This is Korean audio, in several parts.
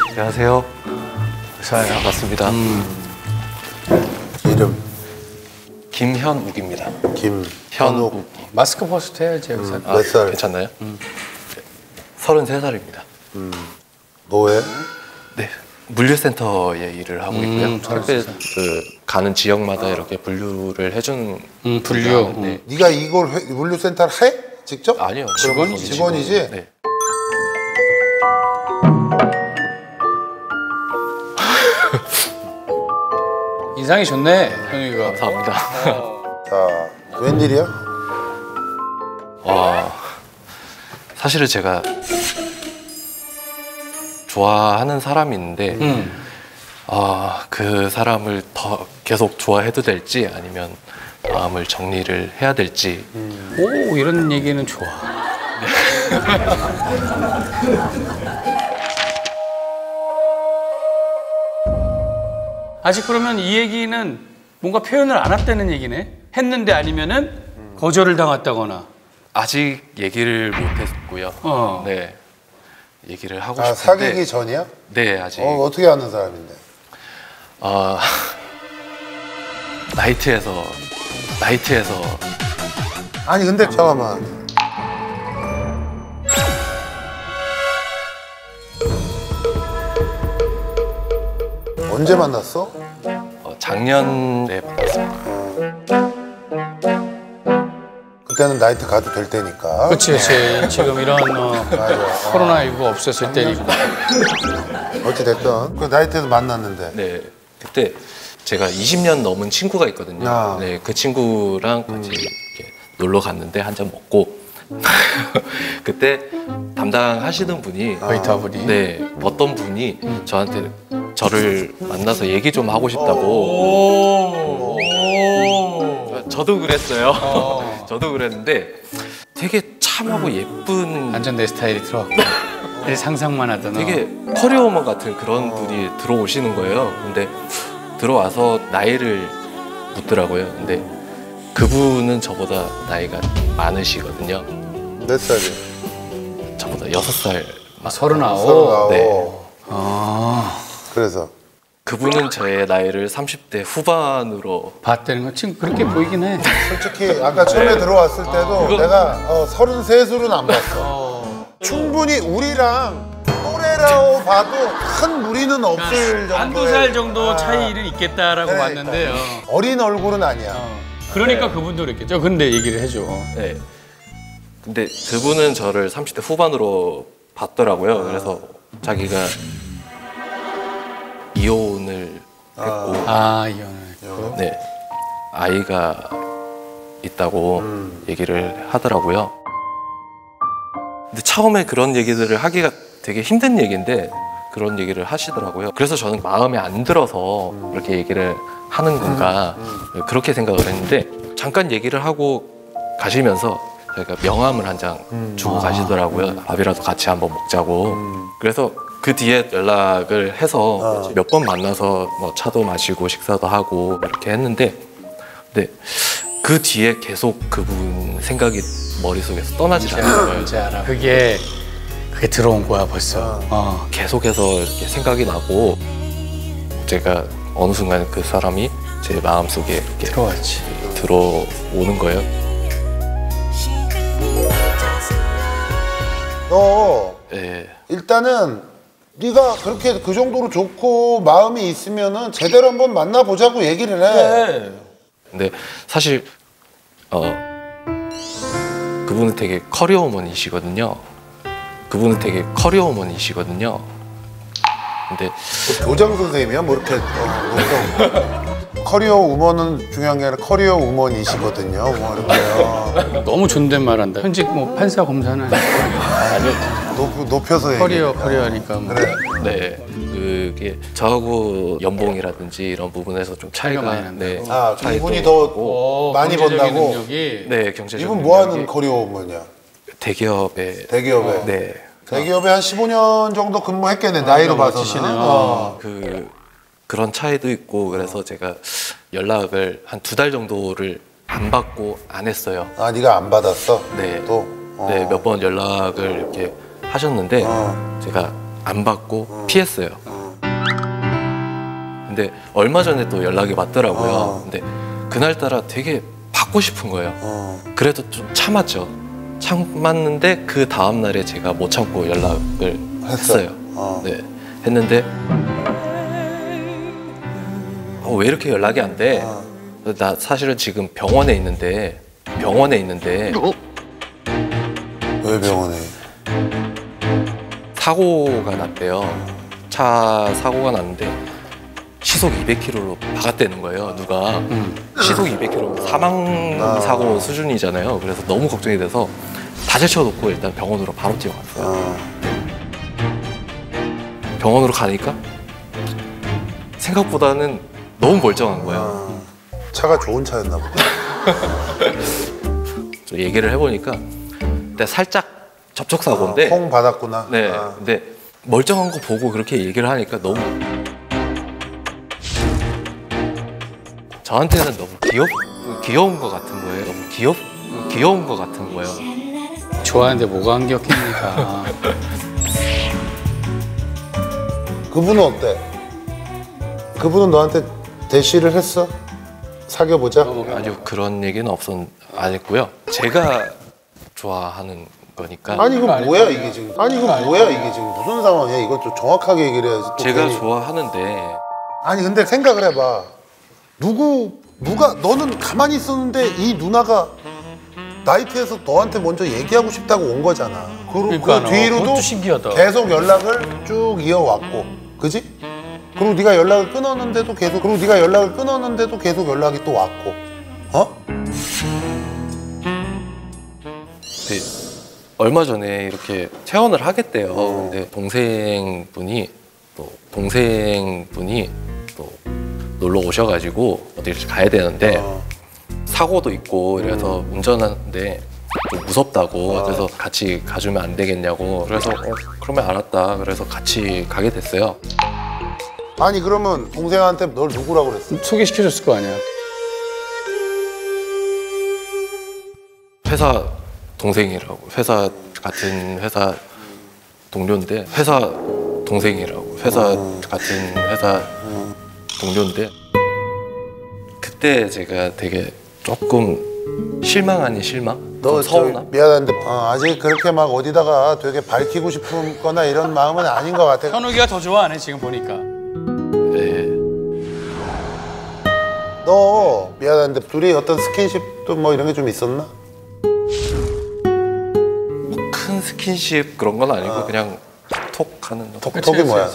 안녕하세요. 반갑습니다. 이름? 김현욱입니다. 김현욱. 마스크 벗을 해야지 여기서. 몇 살? 괜찮나요? 33살입니다. 뭐해? 네, 물류센터에 일을 하고 있고요. 택배 가는 지역마다 이렇게 분류를 해주는 분류. 네. 네가 이걸 물류센터를 해? 직접? 아니요, 직원이지? 네. 인상이 좋네, 형이가. 감사합니다. 자, 웬일이야? 사실은 제가 좋아하는 사람이 있는데 그 사람을 더 계속 좋아해도 될지 아니면 마음을 정리를 해야 될지. 오, 이런 얘기는 좋아. 아직 그러면 이 얘기는 뭔가 표현을 안 했다는 얘기네? 했는데 아니면은 거절을 당했다거나. 아직 얘기를 못했고요. 네, 얘기를 하고 싶은데. 사귀기 전이야? 네, 아직. 어떻게 아는 사람인데? 나이트에서. 아니 근데 잠깐만. 언제 만났어? 작년에 만났습니다. 그때는 나이트 가도 될 때니까. 그렇지. 지금 이런 코로나19 없었을 때니까. 어찌됐든 그 나이트에서 만났는데. 네, 그때 제가 20년 넘은 친구가 있거든요. 네, 그 친구랑 같이 이렇게 놀러 갔는데 한 잔 먹고 그때 담당하시는 분이 웨이터분이. 네, 어떤 분이 저한테 저를 만나서 얘기 좀 하고 싶다고. 저도 그랬어요. 저도 그랬는데 되게 참하고 예쁜, 완전 내 스타일이 들어왔고. 내 상상만 하던. 되게 커리어우먼 같은 그런 분이 들어오시는 거예요. 근데 들어와서 나이를 묻더라고요. 근데 그분은 저보다 나이가 많으시거든요. 몇 살이야? 저보다 6살. 39. 네. 그래서 그분은 저의 나이를 30대 후반으로. 봤다는 건 지금 그렇게 보이긴 해. 솔직히 아까 처음에 들어왔을 때도 내가 33으로는 안 봤어. 충분히 우리랑 또래라고 봐도 큰 무리는 없을 정도의. 한두 살 정도 차이는 있겠다라고 그러니까. 봤는데요. 어린 얼굴은 아니야. 그러니까 그분도 그랬겠죠. 근데 얘기를 해줘. 네. 근데 그분은 저를 30대 후반으로 봤더라고요. 그래서 자기가 이혼을 했고. 이혼을. 네. 아이가 있다고 얘기를 하더라고요. 근데 처음에 그런 얘기들을 하기가 되게 힘든 얘기인데 그런 얘기를 하시더라고요. 그래서 저는 마음에 안 들어서 그렇게 얘기를 하는 건가 그렇게 생각을 했는데 잠깐 얘기를 하고 가시면서 저희가 명함을 한 장 주고 가시더라고요. 밥이라도 같이 한번 먹자고. 그래서 그 뒤에 연락을 해서 몇 번 만나서 뭐 차도 마시고 식사도 하고 이렇게 했는데 근데 그 뒤에 계속 그분 생각이 머릿속에서 떠나질 않는 거예요. 뭔지 알아. 그게 들어온 거야 벌써. 계속해서 이렇게 생각이 나고 제가 어느 순간 그 사람이 제 마음속에 이렇게 들어왔지. 들어오는 거예요. 너 네. 일단은 네가 그렇게 그 정도로 좋고 마음이 있으면은 제대로 한번 만나보자고 얘기를 해. 근데 사실 그분은 되게 커리어우먼이시거든요. 근데 교장 선생님이야? 뭐 이렇게 커리어 우먼은 중요한 게 아니라 커리어 우먼이시거든요. 뭐 이렇게요. 너무 존댓말한다. 현직 뭐 판사 검사는 높여서 얘기해. 커리어니까 뭐. 그래. 네, 그게 저하고 연봉이라든지 이런 부분에서 좀 차이가 많이 난다고? 네, 이분이 더 많이 경제적인 번다고? 능력이. 네, 경제적인 이분 뭐 하는 능력이 커리어 우먼이야? 대기업에 대기업에? 네, 대기업에 한 15년 정도 근무했겠네. 나이로 봐서는. 그런 차이도 있고 그래서 제가 연락을 한 2달 정도를 안 받고 안 했어요. 아, 네가 안 받았어? 네. 또? 네, 몇 번 연락을 이렇게 하셨는데 제가 안 받고 피했어요. 근데 얼마 전에 또 연락이 왔더라고요. 근데 그날따라 되게 받고 싶은 거예요. 그래도 좀 참았죠. 참았는데 그 다음 날에 제가 못 참고 연락을 했어요. 네, 했는데 왜 이렇게 연락이 안 돼? 나 사실은 지금 병원에 있는데 왜 병원에? 사고가 났대요. 차 사고가 났는데 시속 200km로 박았다는 거예요. 누가 시속 200km 사망 사고 수준이잖아요. 그래서 너무 걱정이 돼서 다 제쳐놓고 일단 병원으로 바로 뛰어갔어요. 병원으로 가니까 생각보다는 너무 멀쩡한 거예요. 차가 좋은 차였나 보다. 좀 얘기를 해보니까 근데 살짝 접촉사고인데 콩 받았구나. 네, 근데 멀쩡한 거 보고 그렇게 얘기를 하니까 너무 저한테는 너무 귀여운 것 같은 거예요. 너무 귀여운 것 같은 거예요. 좋아하는데 뭐가 한격입니까? 그분은 어때? 그분은 너한테 대시를 했어? 사귀어보자? 아니요, 그런 얘기는 안 했고요. 제가 좋아하는 거니까. 아니 이건 뭐야 이게 지금? 무슨 상황이야? 이거 좀 정확하게 얘기를 해야지. 또 제가 괜히. 좋아하는데 아니 근데 생각을 해봐. 누가 너는 가만히 있었는데 이 누나가 나이트에서 너한테 먼저 얘기하고 싶다고 온 거잖아. 그러니까 그 뒤로도 그것도 신기하다. 계속 연락을 쭉 이어왔고, 그지? 그리고 네가 연락을 끊었는데도 계속 연락이 또 왔고, 어? 네, 얼마 전에 이렇게 퇴원을 하겠대요. 근데 동생분이 또 놀러 오셔가지고 어디를 가야 되는데 사고도 있고 이래서 운전하는데 좀 무섭다고 그래서 같이 가주면 안 되겠냐고 그래서 그러면 알았다 그래서 같이 가게 됐어요. 아니 그러면 동생한테 널 누구라고 그랬어? 소개시켜줬을 거 아니야. 회사 동생이라고 회사 같은 회사 동료인데 회사 같은 회사 동료인데 그때 제가 되게 조금 실망 아닌 실망? 너 좀 서운함? 미안한데 아직 그렇게 막 어디다가 되게 밝히고 싶은 거나 이런 마음은 아닌 것 같아. 현욱이가 더 좋아하네 지금 보니까. 네. 너 미안한데 둘이 어떤 스킨십도 뭐 이런 게 좀 있었나? 큰 스킨십 그런 건 아니고 그냥 톡하는 톡이 뭐야?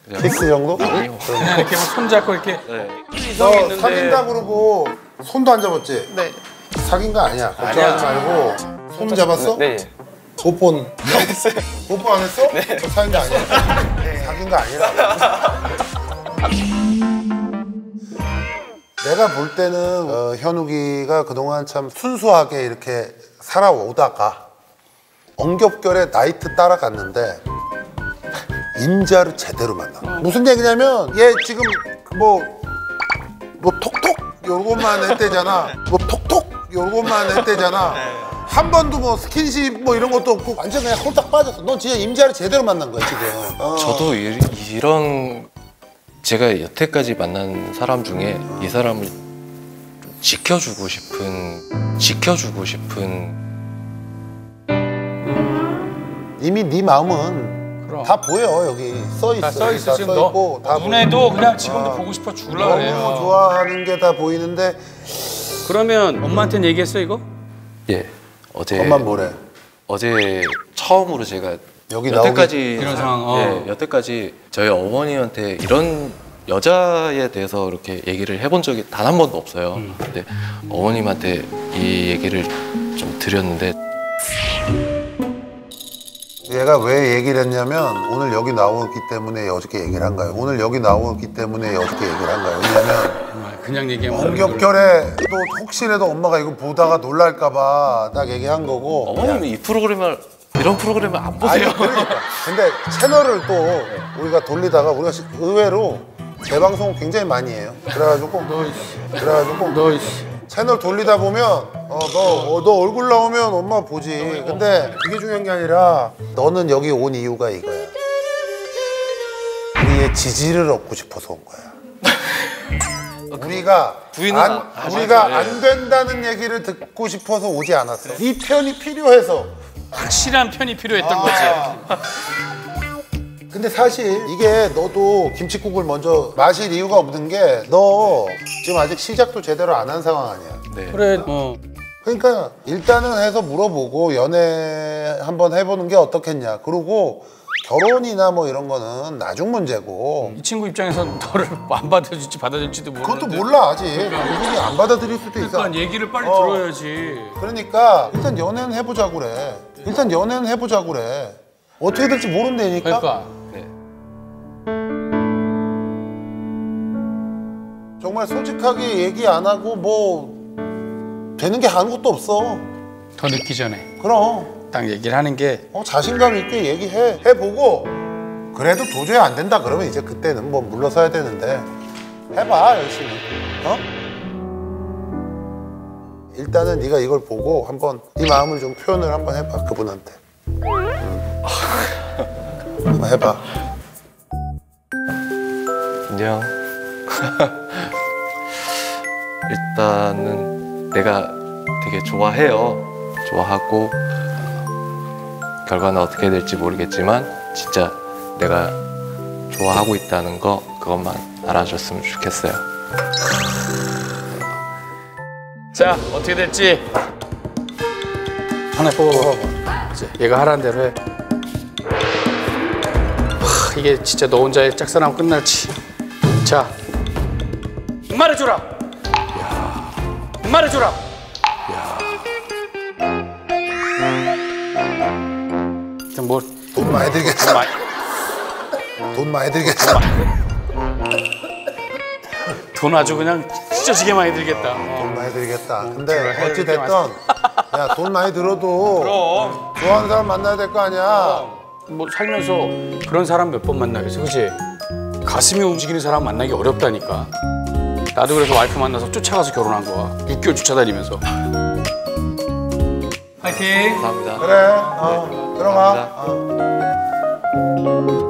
그냥 키스 정도? 아니요. 그냥 이렇게 막 손잡고 이렇게 네. 이성이 너 있는데. 사귄다 그러고 손도 안 잡았지? 네. 사귄 거 아니야. 걱정하지 말고 손 잡았어? 네. 뽀뽀는? 뽀뽀 안 했어? 네. 사귄 거 아니야. 사귄 거 아니라. 내가 볼 때는 현욱이가 그동안 참 순수하게 이렇게 살아오다가 엉겹결에 나이트 따라갔는데 임자를 제대로 만나. 무슨 얘기냐면 얘 지금 뭐 톡톡 요것만 했대잖아. 한 번도 뭐 스킨십 뭐 이런 것도 없고 완전 그냥 홀딱 빠졌어. 넌 진짜 임자를 제대로 만난 거야 지금. 저도 이런 제가 여태까지 만난 사람 중에 이 사람을 지켜주고 싶은 이미 네 마음은 그럼. 다 보여. 여기 써 있어. 다 써 있어 다 지금 써 있고, 다 눈에도 그냥 지금도 보고 싶어 죽을라 너무 그래요. 좋아하는 게 다 보이는데 그러면 엄마한테는 얘기했어 이거? 예 어제 엄만 뭐래? 어제 처음으로 제가 여기 여태까지 이런 상황, 예, 여태까지 저희 어머니한테 이런 여자에 대해서 이렇게 얘기를 해본 적이 단 한 번도 없어요. 근데 어머님한테 이 얘기를 좀 드렸는데 얘가 왜 얘기를 했냐면 오늘 여기 나오기 때문에 어저께 얘기를 한 거예요. 왜냐면 그냥 얘기하면 엉겹결에 또 혹시라도 엄마가 이거 보다가 놀랄까 봐 딱 얘기한 거고. 어머님은 이런 프로그램을 안 보세요. 아니 그러니까. 근데 채널을 또 우리가 돌리다가 우리가 의외로 재방송을 굉장히 많이 해요. 그래가지고 너 채널 돌리다 보면 너 얼굴 나오면 엄마 보지. 근데 그게 중요한 게 아니라 너는 여기 온 이유가 이거야. 우리의 지지를 얻고 싶어서 온 거야. 우리가 안 된다는 얘기를 듣고 싶어서 오지 않았어. 네 편이 필요해서. 확실한 편이 필요했던 거지. 근데 사실 이게 너도 김칫국을 먼저 마실 이유가 없는 게 너 지금 아직 시작도 제대로 안 한 상황 아니야. 네. 그래. 그러니까 일단은 해서 물어보고 연애 한번 해보는 게 어떻겠냐. 그리고 결혼이나 뭐 이런 거는 나중 문제고. 이 친구 입장에선 너를 안 받아줄지 받아줄지도 모르는데. 그것도 몰라 아직. 이분이 안 받아들일 수도 있어. 그러니까 얘기를 빨리 들어야지. 그러니까 일단 연애는 해보자고 그래. 어떻게 될지 모른다니까. 그러니까. 네. 정말 솔직하게 얘기 안 하고 뭐 되는 게 아무것도 없어. 더 늦기 전에 그럼 딱 얘기를 하는 게 자신감 있게 해보고 그래도 도저히 안 된다 그러면 이제 그때는 뭐 물러서야 되는데 해봐 열심히. 일단은 네가 이걸 보고 한번 네 마음을 좀 표현을 한번 해봐 그분한테. 한번 해봐. 안녕. 일단은 내가 되게 좋아하고 결과는 어떻게 될지 모르겠지만 진짜 내가 좋아하고 있다는 거 그것만 알아줬으면 좋겠어요. 자 어떻게 될지 하나 뽑아봐. 이제 얘가 하라는 대로 해. 이게 진짜 너 혼자의 짝사랑 끝날지. 자 말해줘라. 말해줘라. 뭐 돈 많이 들겠다. 돈 많이 들겠다. 돈 아주 그냥 찢어지게 많이 들겠다. 돈 많이 들겠다. 근데 어찌 됐든 야 돈 많이 들어도 그럼 좋아하는 사람 만나야 될 거 아니야. 뭐 살면서 그런 사람 몇 번 만나겠어, 그치? 가슴이 움직이는 사람 만나기 어렵다니까. 나도 그래서 와이프 만나서 쫓아가서 결혼한 거야. 6개월 쫓아다니면서. 파이팅! 감사합니다. 그래 들어가. 감사합니다.